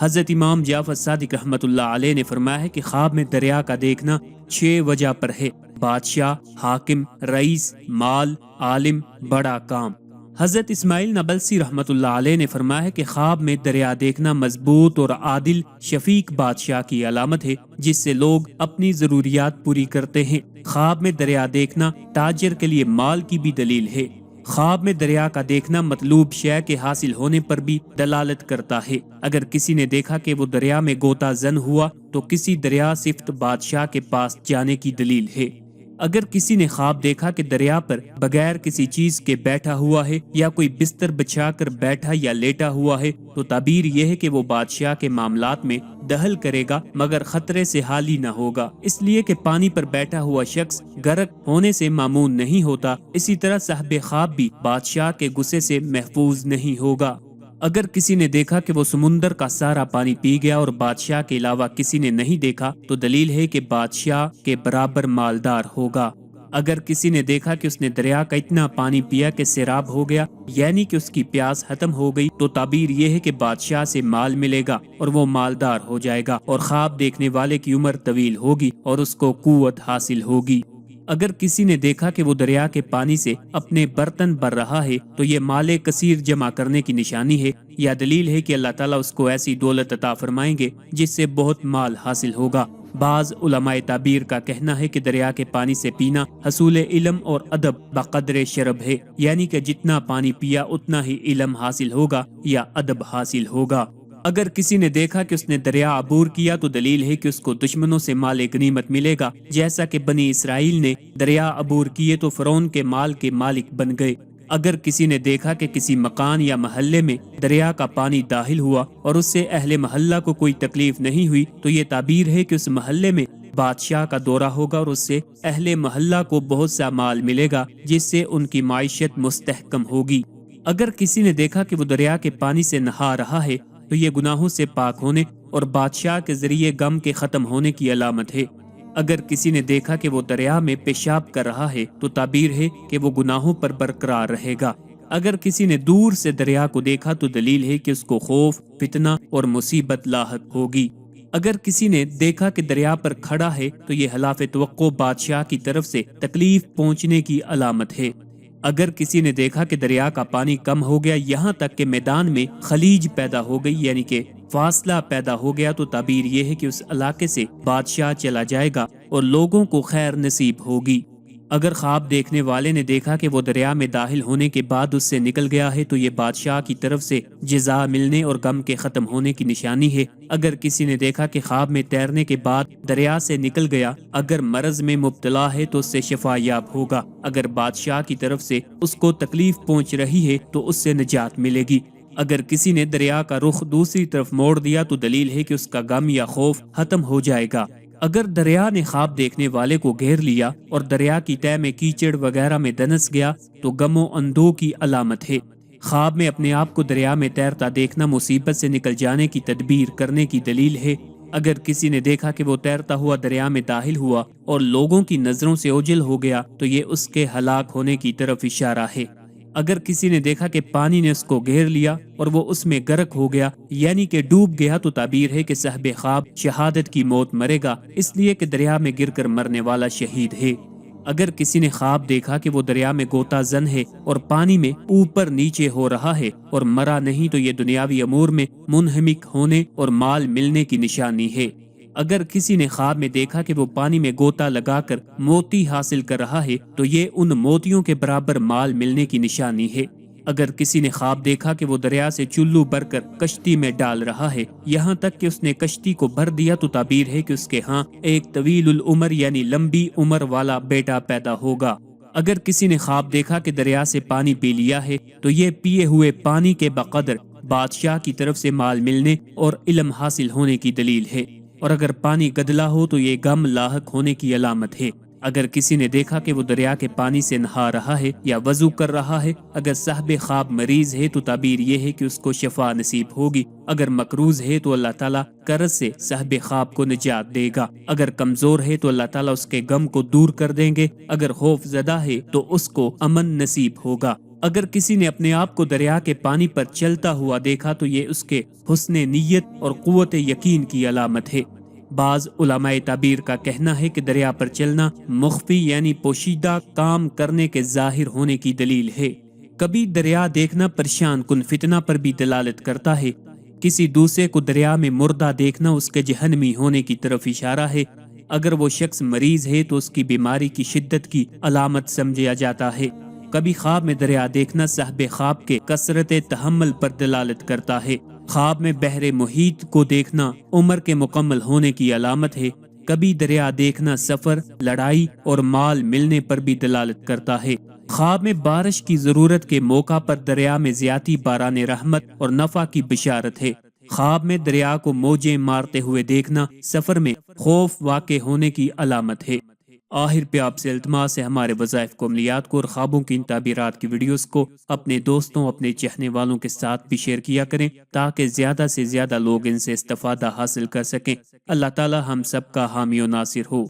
حضرت امام جعفر صادق رحمۃ اللہ علیہ نے فرمایا ہے کہ خواب میں دریا کا دیکھنا 6 وجہ پر ہے: بادشاہ، حاکم، رئیس، مال، عالم، بڑا کام۔ حضرت اسماعیل نبلسی رحمۃ اللہ علیہ نے فرمایا ہے کہ خواب میں دریا دیکھنا مضبوط اور عادل شفیق بادشاہ کی علامت ہے، جس سے لوگ اپنی ضروریات پوری کرتے ہیں۔ خواب میں دریا دیکھنا تاجر کے لیے مال کی بھی دلیل ہے۔ خواب میں دریا کا دیکھنا مطلوب شے کے حاصل ہونے پر بھی دلالت کرتا ہے۔ اگر کسی نے دیکھا کہ وہ دریا میں غوطہ زن ہوا تو کسی دریا صفت بادشاہ کے پاس جانے کی دلیل ہے۔ اگر کسی نے خواب دیکھا کہ دریا پر بغیر کسی چیز کے بیٹھا ہوا ہے یا کوئی بستر بچھا کر بیٹھا یا لیٹا ہوا ہے تو تعبیر یہ ہے کہ وہ بادشاہ کے معاملات میں دخل کرے گا مگر خطرے سے حالی نہ ہوگا، اس لیے کہ پانی پر بیٹھا ہوا شخص غرق ہونے سے مامون نہیں ہوتا۔ اسی طرح صاحب خواب بھی بادشاہ کے غصے سے محفوظ نہیں ہوگا۔ اگر کسی نے دیکھا کہ وہ سمندر کا سارا پانی پی گیا اور بادشاہ کے علاوہ کسی نے نہیں دیکھا تو دلیل ہے کہ بادشاہ کے برابر مالدار ہوگا۔ اگر کسی نے دیکھا کہ اس نے دریا کا اتنا پانی پیا کہ سیراب ہو گیا، یعنی کہ اس کی پیاس ختم ہو گئی، تو تعبیر یہ ہے کہ بادشاہ سے مال ملے گا اور وہ مالدار ہو جائے گا، اور خواب دیکھنے والے کی عمر طویل ہوگی اور اس کو قوت حاصل ہوگی۔ اگر کسی نے دیکھا کہ وہ دریا کے پانی سے اپنے برتن بھر رہا ہے تو یہ مال کثیر جمع کرنے کی نشانی ہے، یا دلیل ہے کہ اللہ تعالیٰ اس کو ایسی دولت عطا فرمائیں گے جس سے بہت مال حاصل ہوگا۔ بعض علماء تعبیر کا کہنا ہے کہ دریا کے پانی سے پینا حصول علم اور ادب بقدر شرب ہے، یعنی کہ جتنا پانی پیا اتنا ہی علم حاصل ہوگا یا ادب حاصل ہوگا۔ اگر کسی نے دیکھا کہ اس نے دریا عبور کیا تو دلیل ہے کہ اس کو دشمنوں سے مال غنیمت ملے گا، جیسا کہ بنی اسرائیل نے دریا عبور کیے تو فرعون کے مال کے مالک بن گئے۔ اگر کسی نے دیکھا کہ کسی مکان یا محلے میں دریا کا پانی داخل ہوا اور اس سے اہل محلہ کو کوئی تکلیف نہیں ہوئی تو یہ تعبیر ہے کہ اس محلے میں بادشاہ کا دورہ ہوگا اور اس سے اہل محلہ کو بہت سا مال ملے گا جس سے ان کی معیشت مستحکم ہوگی۔ اگر کسی نے دیکھا کہ وہ دریا کے پانی سے نہا رہا ہے تو یہ گناہوں سے پاک ہونے اور بادشاہ کے ذریعے غم کے ختم ہونے کی علامت ہے۔ اگر کسی نے دیکھا کہ وہ دریا میں پیشاب کر رہا ہے تو تعبیر ہے کہ وہ گناہوں پر برقرار رہے گا۔ اگر کسی نے دور سے دریا کو دیکھا تو دلیل ہے کہ اس کو خوف، فتنہ اور مصیبت لاحق ہوگی۔ اگر کسی نے دیکھا کہ دریا پر کھڑا ہے تو یہ خلاف توقع بادشاہ کی طرف سے تکلیف پہنچنے کی علامت ہے۔ اگر کسی نے دیکھا کہ دریا کا پانی کم ہو گیا یہاں تک کہ میدان میں خلیج پیدا ہو گئی، یعنی کہ فاصلہ پیدا ہو گیا، تو تعبیر یہ ہے کہ اس علاقے سے بادشاہ چلا جائے گا اور لوگوں کو خیر نصیب ہوگی۔ اگر خواب دیکھنے والے نے دیکھا کہ وہ دریا میں داخل ہونے کے بعد اس سے نکل گیا ہے تو یہ بادشاہ کی طرف سے جزا ملنے اور غم کے ختم ہونے کی نشانی ہے۔ اگر کسی نے دیکھا کہ خواب میں تیرنے کے بعد دریا سے نکل گیا، اگر مرض میں مبتلا ہے تو اس سے شفا یاب ہوگا، اگر بادشاہ کی طرف سے اس کو تکلیف پہنچ رہی ہے تو اس سے نجات ملے گی۔ اگر کسی نے دریا کا رخ دوسری طرف موڑ دیا تو دلیل ہے کہ اس کا غم یا خوف ختم ہو جائے گا۔ اگر دریا نے خواب دیکھنے والے کو گھیر لیا اور دریا کی تہہ میں کیچڑ وغیرہ میں دنس گیا تو غم و اندوہ کی علامت ہے۔ خواب میں اپنے آپ کو دریا میں تیرتا دیکھنا مصیبت سے نکل جانے کی تدبیر کرنے کی دلیل ہے۔ اگر کسی نے دیکھا کہ وہ تیرتا ہوا دریا میں داخل ہوا اور لوگوں کی نظروں سے اوجھل ہو گیا تو یہ اس کے ہلاک ہونے کی طرف اشارہ ہے۔ اگر کسی نے دیکھا کہ پانی نے اس کو گھیر لیا اور وہ اس میں غرق ہو گیا، یعنی کہ ڈوب گیا، تو تعبیر ہے کہ صاحب خواب شہادت کی موت مرے گا، اس لیے کہ دریا میں گر کر مرنے والا شہید ہے۔ اگر کسی نے خواب دیکھا کہ وہ دریا میں غوطہ زن ہے اور پانی میں اوپر نیچے ہو رہا ہے اور مرا نہیں تو یہ دنیاوی امور میں منہمک ہونے اور مال ملنے کی نشانی ہے۔ اگر کسی نے خواب میں دیکھا کہ وہ پانی میں غوطہ لگا کر موتی حاصل کر رہا ہے تو یہ ان موتیوں کے برابر مال ملنے کی نشانی ہے۔ اگر کسی نے خواب دیکھا کہ وہ دریا سے چلو بھر کر کشتی میں ڈال رہا ہے یہاں تک کہ اس نے کشتی کو بھر دیا تو تعبیر ہے کہ اس کے ہاں ایک طویل العمر یعنی لمبی عمر والا بیٹا پیدا ہوگا۔ اگر کسی نے خواب دیکھا کہ دریا سے پانی پی لیا ہے تو یہ پیے ہوئے پانی کے بقدر بادشاہ کی طرف سے مال ملنے اور علم حاصل ہونے کی دلیل ہے، اور اگر پانی گدلا ہو تو یہ غم لاحق ہونے کی علامت ہے۔ اگر کسی نے دیکھا کہ وہ دریا کے پانی سے نہا رہا ہے یا وضو کر رہا ہے، اگر صاحب خواب مریض ہے تو تعبیر یہ ہے کہ اس کو شفا نصیب ہوگی، اگر مقروض ہے تو اللہ تعالیٰ قرض سے صاحب خواب کو نجات دے گا، اگر کمزور ہے تو اللہ تعالیٰ اس کے غم کو دور کر دیں گے، اگر خوف زدہ ہے تو اس کو امن نصیب ہوگا، اگر کسی نے اپنے آپ کو دریا کے پانی پر چلتا ہوا دیکھا تو یہ اس کے حسن نیت اور قوت یقین کی علامت ہے۔ بعض علماء تعبیر کا کہنا ہے کہ دریا پر چلنا مخفی یعنی پوشیدہ کام کرنے کے ظاہر ہونے کی دلیل ہے۔ کبھی دریا دیکھنا پریشان کن فتنہ پر بھی دلالت کرتا ہے۔ کسی دوسرے کو دریا میں مردہ دیکھنا اس کے جہنمی ہونے کی طرف اشارہ ہے۔ اگر وہ شخص مریض ہے تو اس کی بیماری کی شدت کی علامت سمجھا جاتا ہے۔ کبھی خواب میں دریا دیکھنا صاحب خواب کے کثرت تحمل پر دلالت کرتا ہے۔ خواب میں بحر محیط کو دیکھنا عمر کے مکمل ہونے کی علامت ہے۔ کبھی دریا دیکھنا سفر، لڑائی اور مال ملنے پر بھی دلالت کرتا ہے۔ خواب میں بارش کی ضرورت کے موقع پر دریا میں زیادتی باران رحمت اور نفع کی بشارت ہے۔ خواب میں دریا کو موجیں مارتے ہوئے دیکھنا سفر میں خوف واقع ہونے کی علامت ہے۔ آخر پہ آپ سے التماس ہے ہمارے وظائف کو، عملیات کو اور خوابوں کی ان تعبیرات کی ویڈیوز کو اپنے دوستوں، اپنے چاہنے والوں کے ساتھ بھی شیئر کیا کریں تاکہ زیادہ سے زیادہ لوگ ان سے استفادہ حاصل کر سکیں۔ اللہ تعالی ہم سب کا حامی و ناصر ہو۔